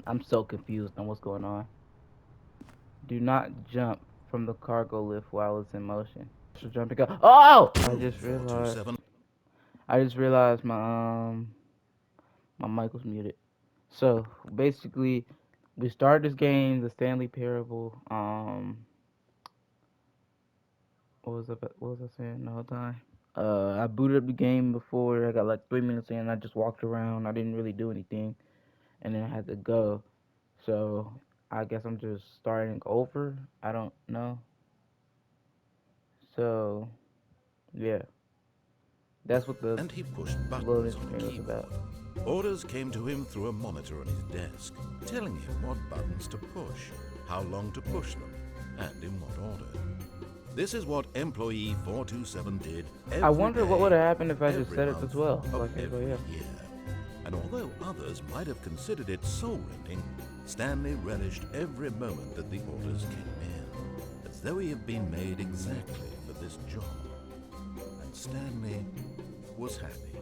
I'm so confused on what's going on. Do not jump from the cargo lift while it's in motion. So jump and go. Oh! I Room just realized. 427. I just realized my mic was muted. So basically, we started this game, the Stanley Parable. What was I saying the whole time? I booted up the game before. I got like 3 minutes in. I just walked around. I didn't really do anything, and then I had to go. So I guess I'm just starting over. I don't know. So yeah, that's what the And he pushed loading buttons on a screen was about. keyboard. Orders came to him through a monitor on his desk, telling him what buttons to push, how long to push them, and in what order. This is what employee 427 did I every wonder what would day, have happened if I just every set it to month 12, of like everybody every else. year. And although others might have considered it soul-rending, Stanley relished every moment that the orders came in, as though he had been made exactly for this job. And Stanley was happy.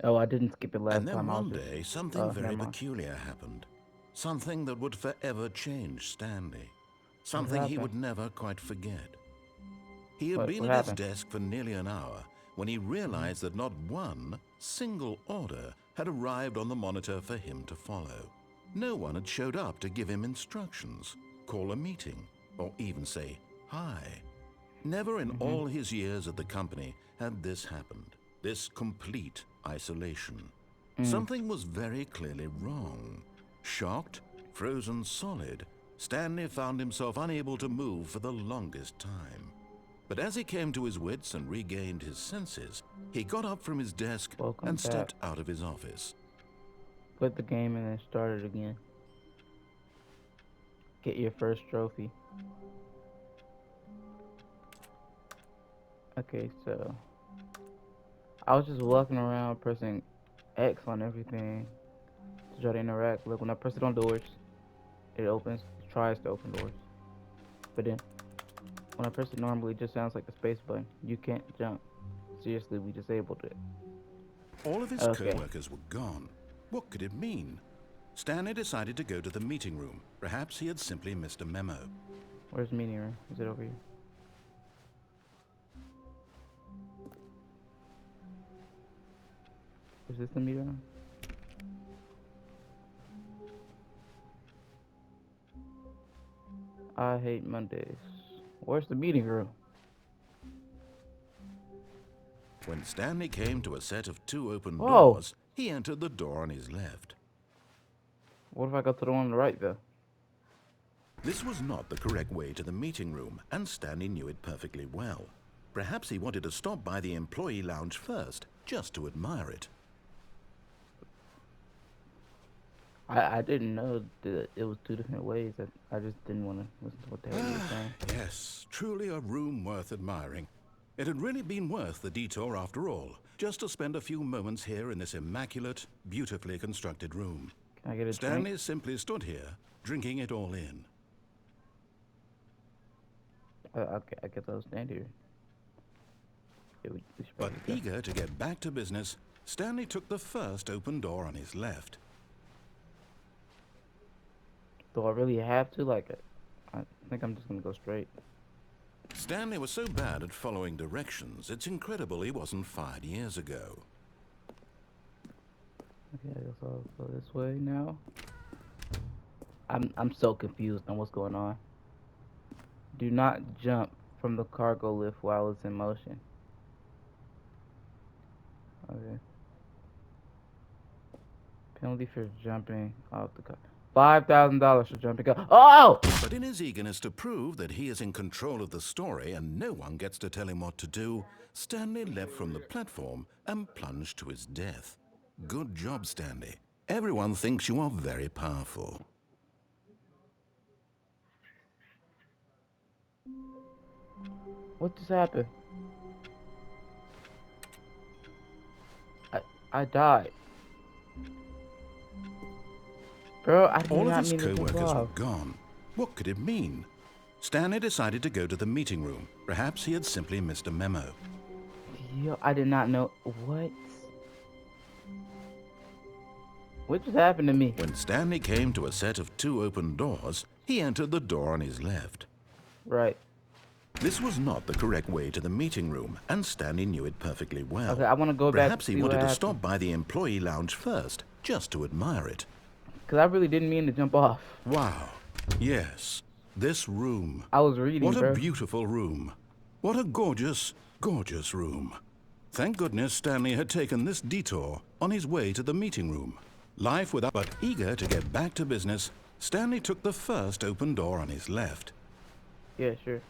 Oh, I didn't skip it And last then time. I was one just. day, something Oh, never very mind. peculiar happened. Something that would forever change Stanley. What Something he happened? would never quite forget. He had What been what at his happened? desk for nearly an hour when he Hmm. realized that not one single order had arrived on the monitor for him to follow. No one had showed up to give him instructions, call a meeting, or even say hi. Never in Mhm. all his years at the company had this happened, this complete isolation. Mm. Something was very clearly wrong. Shocked, frozen solid, Stanley found himself unable to move for the longest time. But as he came to his wits and regained his senses, he got up from his desk Welcome and back. stepped out of his office. Quit the game and then start it again. Get your first trophy. Okay, so I was just walking around pressing X on everything to try to interact. Look, when I press it on doors, it opens, it tries to open doors. But then when I press it normally, it just sounds like the space button. You can't jump. Seriously, we disabled it. All of his Okay, co-workers were gone. What could it mean? Stanley decided to go to the meeting room. Perhaps he had simply missed a memo. where's the meeting room? Is it over here? Is this the meeting room? I hate Mondays. Where's the meeting room? When Stanley came to a set of two open Whoa! doors, he entered the door on his left. What if I go to the one on the right though? This was not the correct way to the meeting room, and Stanley knew it perfectly well. Perhaps he wanted to stop by the employee lounge first, just to admire it. I didn't know that it was two different ways. I just didn't want to listen to what the hell you were saying. Yes, truly a room worth admiring. It had really been worth the detour after all, just to spend a few moments here in this immaculate, beautifully constructed room. Can I get a drink? Stanley simply stood here, drinking it all in. I guess I'll stand here. Yeah, we should But probably go. eager to get back to business, Stanley took the first open door on his left. Do I really have to? I think I'm just gonna go straight. Stanley was so bad at following directions, it's incredible he wasn't fired years ago. Okay, I guess I'll go this way now. I'm so confused on what's going on. Do not jump from the cargo lift while it's in motion. Okay. Penalty for jumping off the car. $5,000 for jumping off. Oh! But in his eagerness to prove that he is in control of the story and no one gets to tell him what to do, Stanley leapt from the platform and plunged to his death. Good job, Stanley. Everyone thinks you are very powerful. What just happened? I I died. Bro, I did All of not his mean to jump co-workers were off. gone. What could it mean? Stanley decided to go to the meeting room. Perhaps he had simply missed a memo. Yo, I did not know. What? What just happened to me? When Stanley came to a set of 2 open doors, he entered the door on his left. Right. This was not the correct way to the meeting room, and Stanley knew it perfectly well. Okay, I want to go back Perhaps to he see what wanted to happened. stop by the employee lounge first, just to admire it. Because I really didn't mean to jump off. Wow. Yes. This room. I was reading, What a bro. beautiful room. What a gorgeous, gorgeous room. Thank goodness Stanley had taken this detour on his way to the meeting room. Life without, but eager to get back to business, Stanley took the first open door on his left. Yeah, sure.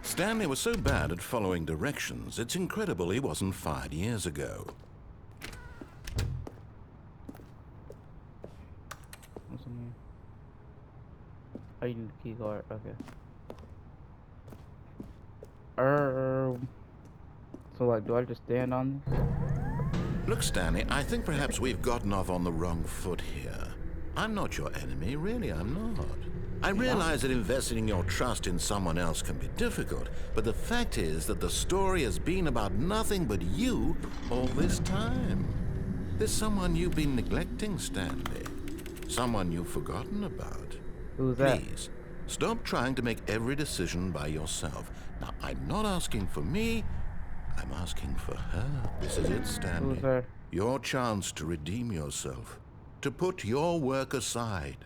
Stanley was so bad at following directions, it's incredible he wasn't fired years ago. What's in here? Oh, you need the key card. Okay. So, like, do I just stand on this? Look, Stanley, I think perhaps we've gotten off on the wrong foot here. I'm not your enemy, really, I'm not. I realize that investing your trust in someone else can be difficult, but the fact is that the story has been about nothing but you all this time. There's someone you've been neglecting, Stanley. Someone you've forgotten about. Who's that? Please, stop trying to make every decision by yourself. Now, I'm not asking for me, I'm asking for her. This is it, Stanley. Who's her? Your chance to redeem yourself, to put your work aside,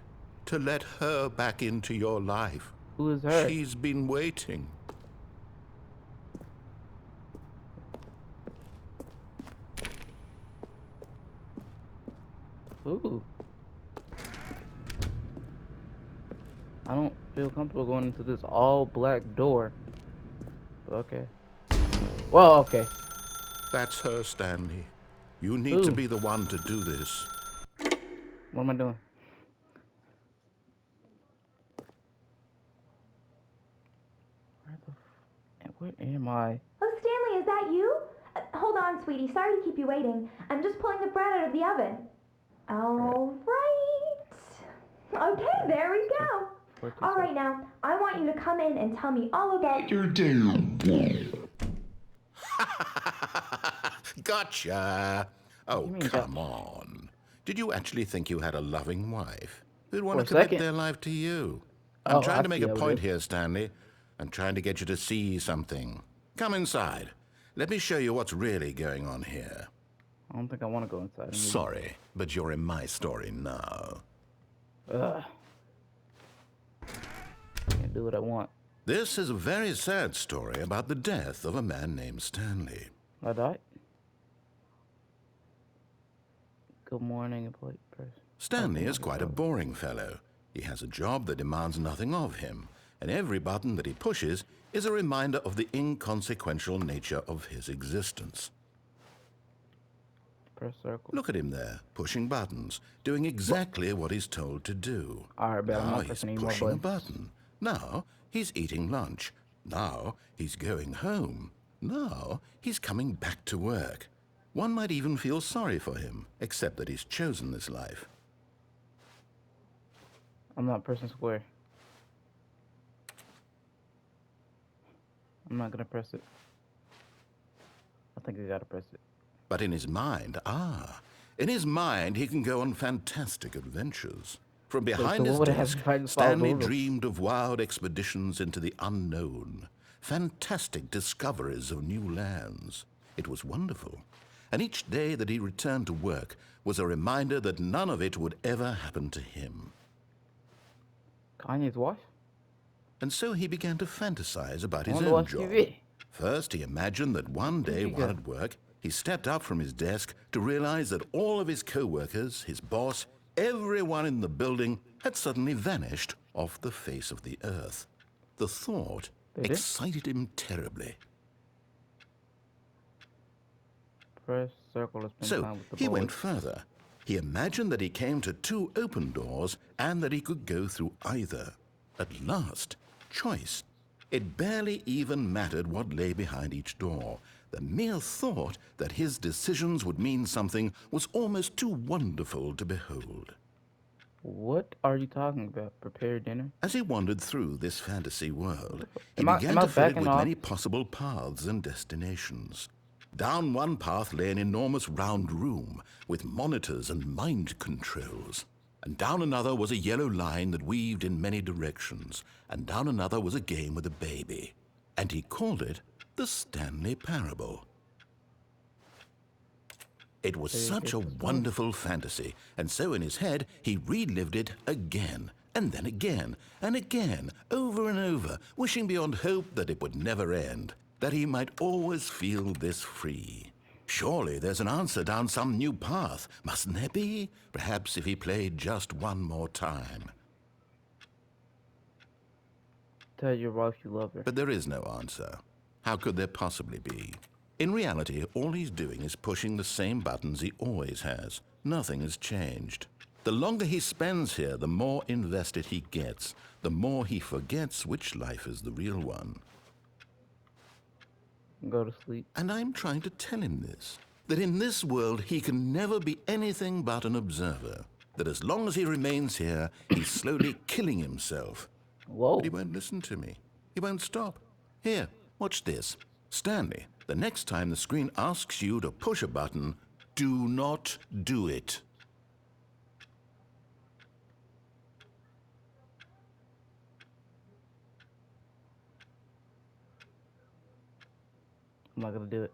to let her back into your life. Who is her? She's been waiting. Ooh. I don't feel comfortable going into this all black door. Okay. Well, okay. That's her, Stanley. You need to Ooh. be the one to do this. What am I doing? Where am I? Oh, Stanley, is that you? Hold on, sweetie. Sorry to keep you waiting. I'm just pulling the bread out of the oven. All right. Okay, there we go. All right, now, I want you to come in and tell me all about your day. Gotcha. Oh, come on. Did you actually think you had a loving wife who'd want to For a commit second. their life to you? I'm Oh, trying I to make see a how it point is. here, Stanley. I'm trying to get you to see something. Come inside. Let me show you what's really going on here. I don't think I want to go inside. anymore. Sorry, but you're in my story now. Ugh. Can't do what I want. This is a very sad story about the death of a man named Stanley. I died. Good morning, employee person. Stanley is quite a boring fellow. He has a job that demands nothing of him, and every button that he pushes is a reminder of the inconsequential nature of his existence. Press circle. Look at him there, pushing buttons, doing exactly what he's told to do. Alright, but I'm Now not he's pressing any more pushing a buttons. button. Now he's eating lunch. Now he's going home. Now he's coming back to work. One might even feel sorry for him, except that he's chosen this life. I'm not pressing square. I'm not gonna press it. I think I gotta press it. But in his mind, he can go on fantastic adventures. From behind so his what would I have desk, to try to follow Stanley the rules? dreamed of wild expeditions into the unknown, fantastic discoveries of new lands. It was wonderful. And each day that he returned to work was a reminder that none of it would ever happen to him. Kanye's wife? And so he began to fantasize about I his wanna own watch job. TV. First, he imagined that one day you while go? at work, he stepped up from his desk to realize that all of his co-workers, his boss, everyone in the building had suddenly vanished off the face of the earth. The thought They did? excited him terribly. Press circle to spend So time with the he went boys. further. He imagined that he came to 2 open doors and that he could go through either. At last, choice. It barely even mattered what lay behind each door. The mere thought that his decisions would mean something was almost too wonderful to behold. What are you talking about? Prepare dinner? As he wandered through this fantasy world, he Am I began to fill it backing with off? many possible paths and destinations. Down one path lay an enormous round room with monitors and mind controls. And down another was a yellow line that weaved in many directions. And down another was a game with a baby. And he called it the Stanley Parable. It was such a wonderful fantasy, and so in his head he relived it again, and then again, and again, over and over, wishing beyond hope that it would never end, that he might always feel this free. Surely there's an answer down some new path, mustn't there be? Perhaps if he played just one more time. Tell your wife you love her. But there is no answer. How could there possibly be? In reality, all he's doing is pushing the same buttons he always has. Nothing has changed. The longer he spends here, the more invested he gets, the more he forgets which life is the real one. Go to sleep. And I'm trying to tell him this, that in this world he can never be anything but an observer, that as long as he remains here, he's slowly killing himself. Whoa. But he won't listen to me. He won't stop. Here, watch this. Stanley, the next time the screen asks you to push a button, do not do it. I'm not gonna do it.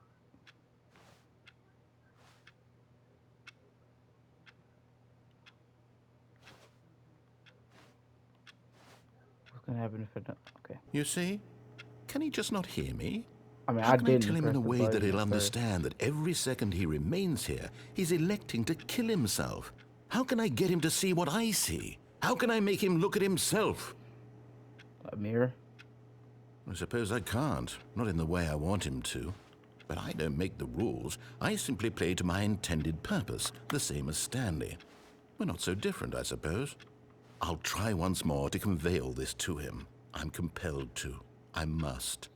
What's gonna happen if I don't? Okay. You see? Can he just not hear me? I mean, How I can I didn't tell him press in a the way that button he'll at first. understand that every second he remains here, he's electing to kill himself? How can I get him to see what I see? How can I make him look at himself? A mirror? I suppose I can't, not in the way I want him to. But I don't make the rules. I simply play to my intended purpose, the same as Stanley. We're not so different, I suppose. I'll try once more to convey all this to him. I'm compelled to. I must.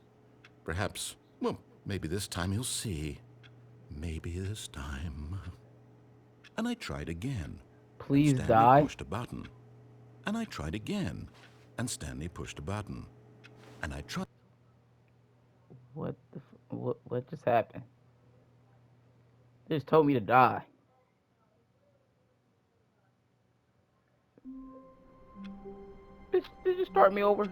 Perhaps, well, maybe this time he'll see. Maybe this time. And I tried again. Please Stanley die. pushed a button. And I tried again. And Stanley pushed a button. And I tried. What the? What just happened? They just told me to die. They just start me over.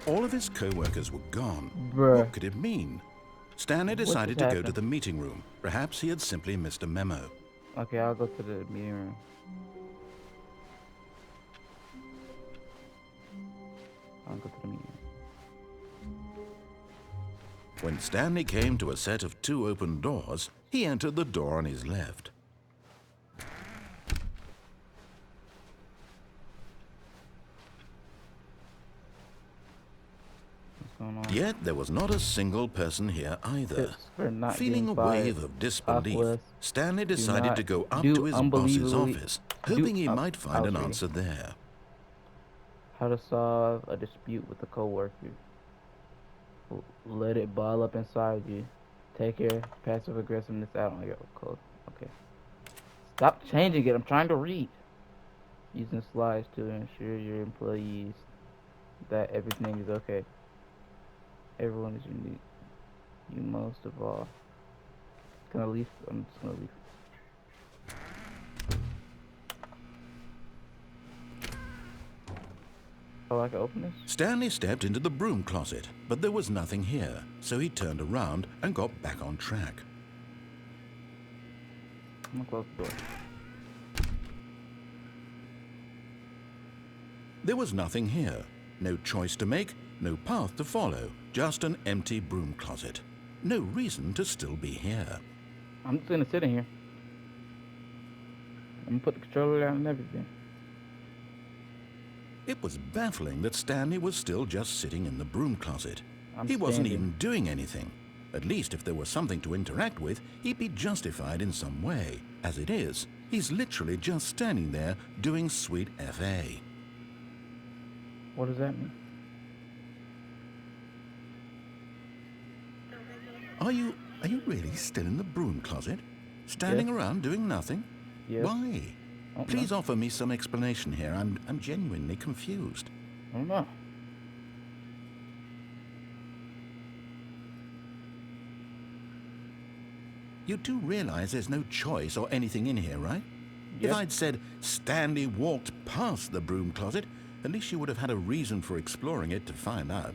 All of his co-workers were gone. Bruh. What could it mean? Stanley just decided to go to happened? the meeting room. Perhaps he had simply missed a memo. Okay, I'll go to the meeting room. I'll go to the meeting room. When Stanley came to a set of 2 open doors, he entered the door on his left. What's going on? Yet there was not a single person here either. Tips for not Feeling a getting fired. wave of disbelief, Southwest, Stanley decided not to go up do to his boss's unbelievably- office, hoping he do- might find an I'll answer there. How to solve a dispute with a coworker. Let it ball up inside you. Take care. Passive aggressiveness out on your code. Okay. Stop changing it. I'm trying to read. Using slides to ensure your employees that everything is okay. Everyone is unique. You most of all. Can I leave? I'm just gonna leave. Oh, I can open this? Stanley stepped into the broom closet, but there was nothing here, so he turned around and got back on track. I'm gonna close the door. There was nothing here. No choice to make, no path to follow, just an empty broom closet. No reason to still be here. I'm just gonna sit in here. I'm gonna put the controller down and everything. It was baffling that Stanley was still just sitting in the broom closet. I'm He wasn't standing. even doing anything. At least if there was something to interact with, he'd be justified in some way. As it is, he's literally just standing there doing sweet FA. What does that mean? Are you really still in the broom closet? Standing Yes. around doing nothing? Yes. Why? I don't Please know. offer me some explanation here. I'm genuinely confused. I don't know. You do realize there's no choice or anything in here, right? Yep. If I'd said Stanley walked past the broom closet, at least you would have had a reason for exploring it to find out.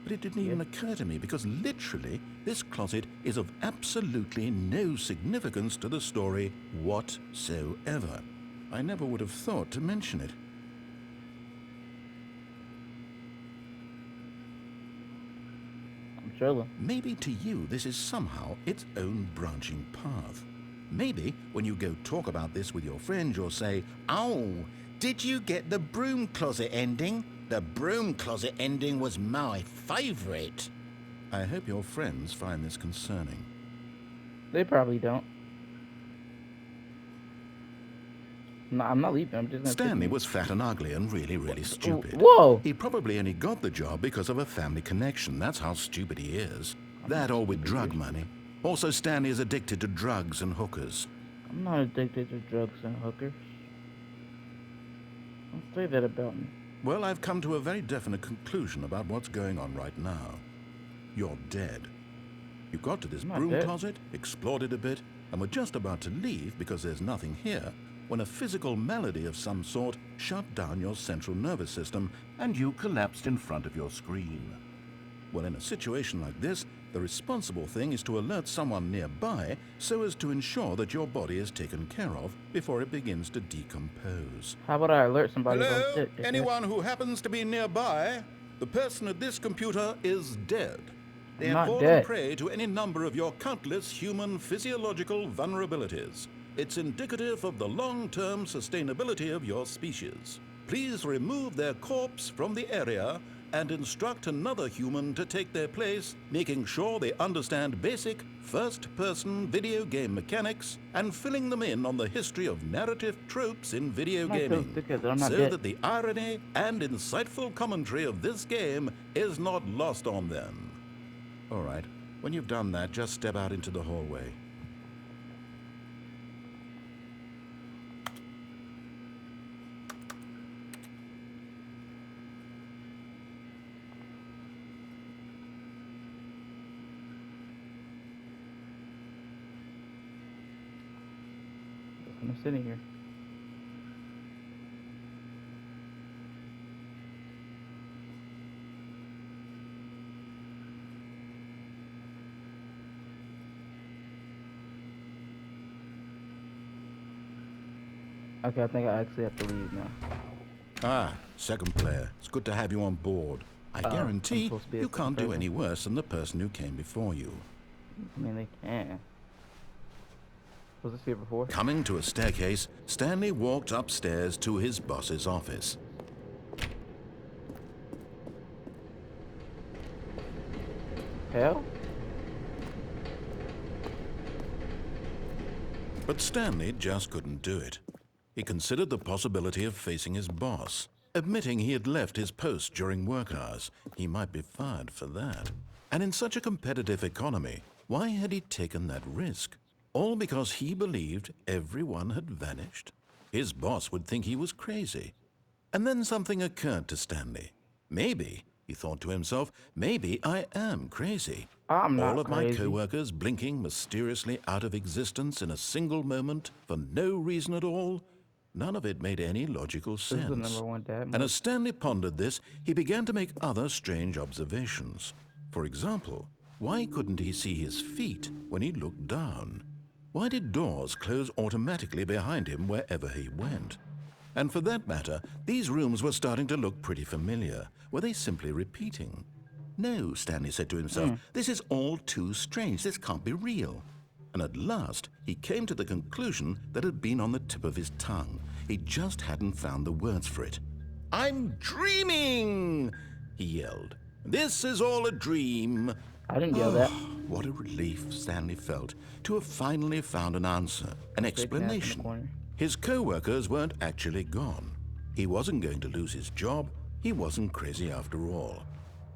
But it didn't even occur to me because literally this closet is of absolutely no significance to the story whatsoever. I never would have thought to mention it. I'm sure. Maybe to you this is somehow its own branching path. Maybe when you go talk about this with your friends, you'll say, "Oh, did you get the broom closet ending? The broom closet ending was my favorite." I hope your friends find this concerning. They probably don't. No, I'm not leaving. I'm just gonna Stanley was fat and ugly and really stupid. Whoa! He probably only got the job because of a family connection. That's how stupid he is. That or with drug money. Also, Stanley is addicted to drugs and hookers. I'm not addicted to drugs and hookers. Don't say that about me. Well, I've come to a very definite conclusion about what's going on right now. You're dead. You got to this broom closet, explored it a bit, and were just about to leave because there's nothing here, when a physical malady of some sort shut down your central nervous system and you collapsed in front of your screen. Well, in a situation like this, the responsible thing is to alert someone nearby so as to ensure that your body is taken care of before it begins to decompose. How about I alert somebody? Hello? Anyone who happens to be nearby? The person at this computer is dead. They have fallen prey to any number of your countless human physiological vulnerabilities. It's indicative of the long-term sustainability of your species. Please remove their corpse from the area and instruct another human to take their place, making sure they understand basic first-person video game mechanics and filling them in on the history of narrative tropes in video gaming, so that the irony and insightful commentary of this game is not lost on them. All right, when you've done that, just step out into the hallway. I'm sitting here. Okay, I think I actually have to leave now. Ah, second player. It's good to have you on board. I guarantee you can't do any worse than the person who came before you. I mean, they can. Was this here before? Coming to a staircase, Stanley walked upstairs to his boss's office. Hell? But Stanley just couldn't do it. He considered the possibility of facing his boss, admitting he had left his post during work hours. He might be fired for that. And in such a competitive economy, why had he taken that risk? All because he believed everyone had vanished? His boss would think he was crazy. And then something occurred to Stanley. Maybe, he thought to himself, maybe I am crazy. I'm not All of crazy. my co-workers blinking mysteriously out of existence in a single moment for no reason at all. None of it made any logical sense. This is the #1 dad. And as Stanley pondered this, he began to make other strange observations. For example, why couldn't he see his feet when he looked down? Why did doors close automatically behind him wherever he went? And for that matter, these rooms were starting to look pretty familiar. Were they simply repeating? No, Stanley said to himself, this is all too strange. This can't be real. And at last, he came to the conclusion that had been on the tip of his tongue. He just hadn't found the words for it. "I'm dreaming!" he yelled. "This is all a dream." I didn't yell that. What a relief Stanley felt to have finally found an answer, an explanation. His co-workers weren't actually gone. He wasn't going to lose his job. He wasn't crazy after all.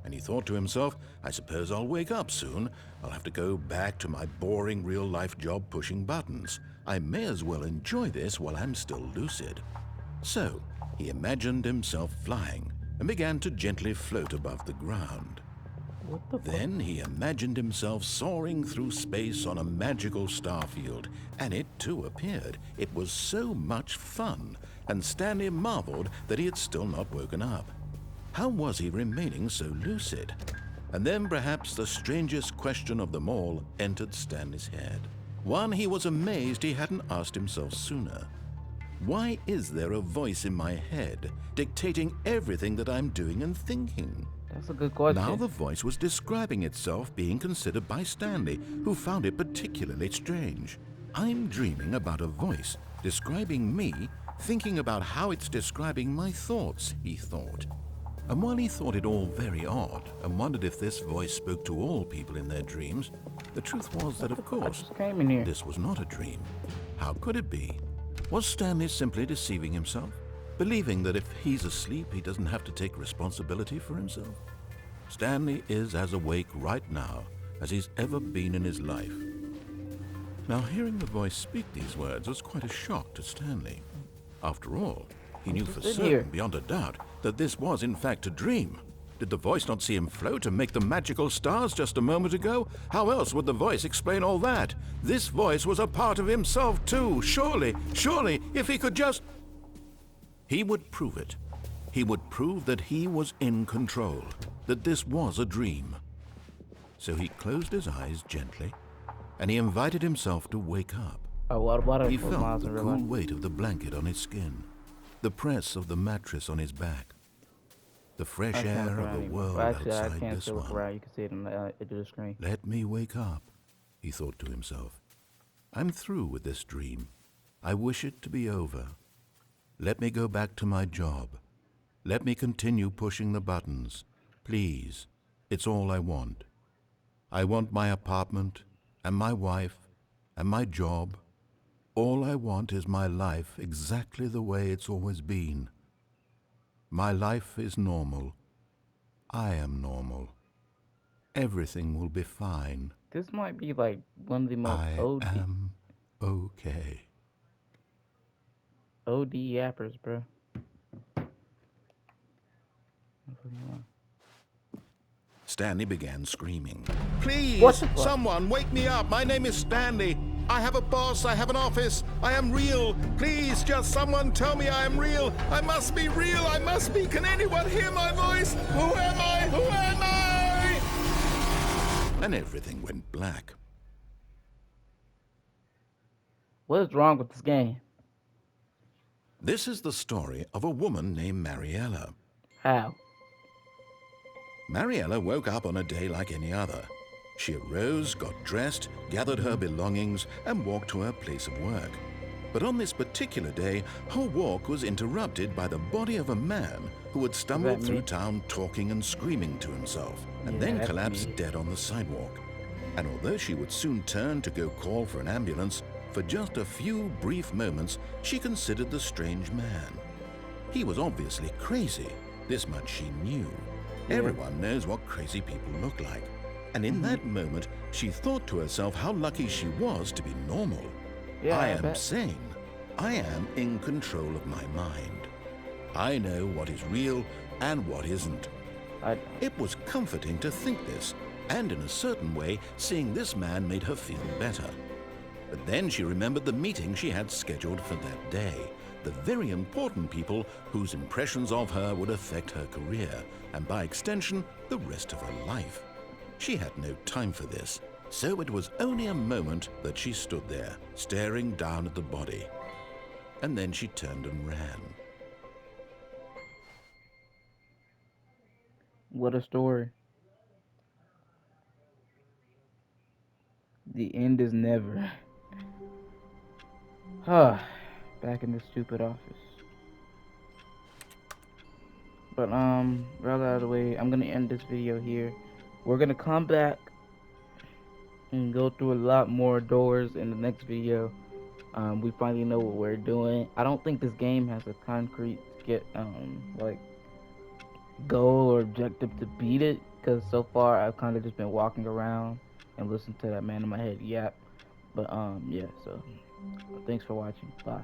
And he thought to himself, I suppose I'll wake up soon. I'll have to go back to my boring real-life job pushing buttons. I may as well enjoy this while I'm still lucid. So, he imagined himself flying and began to gently float above the ground. What the fuck? Then he imagined himself soaring through space on a magical starfield, and it too appeared. It was so much fun, and Stanley marveled that he had still not woken up. How was he remaining so lucid? And then perhaps the strangest question of them all entered Stanley's head. One he was amazed he hadn't asked himself sooner. Why is there a voice in my head dictating everything that I'm doing and thinking? That's a good question. Now the voice was describing itself being considered by Stanley, who found it particularly strange. I'm dreaming about a voice describing me, thinking about how it's describing my thoughts, he thought. And while he thought it all very odd and wondered if this voice spoke to all people in their dreams, the truth was that, of course, just came in here. this was not a dream. How could it be? Was Stanley simply deceiving himself, believing that if he's asleep, he doesn't have to take responsibility for himself? Stanley is as awake right now as he's ever been in his life. Now, hearing the voice speak these words was quite a shock to Stanley. After all, he knew for certain, beyond a doubt, that this was in fact a dream. Did the voice not see him float and make the magical stars just a moment ago? How else would the voice explain all that? This voice was a part of himself too. Surely, if he could just... He would prove it. He would prove that he was in control, that this was a dream. So he closed his eyes gently, and he invited himself to wake up. He felt the cool weight of the blanket on his skin, the press of the mattress on his back, the fresh air of the world outside this one. You can see it in the edge of the screen. Let me wake up, he thought to himself. I'm through with this dream. I wish it to be over. Let me go back to my job. Let me continue pushing the buttons. Please, it's all I want. I want my apartment, and my wife, and my job. All I want is my life exactly the way it's always been. My life is normal. I am normal. Everything will be fine. This might be like one of the most I am okay. OD yappers, bro. Stanley began screaming. Please, someone wake me up. My name is Stanley. I have a boss. I have an office. I am real. Please, just someone tell me I am real. I must be real. I must be. Can anyone hear my voice? Who am I? Who am I? And everything went black. What is wrong with this game? This is the story of a woman named Mariella. How? Mariella woke up on a day like any other. She arose, got dressed, gathered her belongings, and walked to her place of work. But on this particular day, her walk was interrupted by the body of a man who had stumbled through town talking and screaming to himself, and then collapsed dead on the sidewalk. And although she would soon turn to go call for an ambulance, for just a few brief moments, she considered the strange man. He was obviously crazy. This much she knew. Everyone knows what crazy people look like. And in that moment, she thought to herself how lucky she was to be normal. I am sane. I am in control of my mind. I know what is real and what isn't. It was comforting to think this, and in a certain way, seeing this man made her feel better. But then she remembered the meeting she had scheduled for that day. The very important people whose impressions of her would affect her career, and by extension, the rest of her life. She had no time for this, so it was only a moment that she stood there, staring down at the body. And then she turned and ran. What a story. The end is never. Back in this stupid office. But right out of the way, I'm gonna end this video here. We're gonna come back and go through a lot more doors in the next video. We finally know what we're doing. I don't think this game has a concrete like goal or objective to beat it, because so far I've kind of just been walking around and listening to that man in my head yap. But yeah, so thanks for watching. Bye.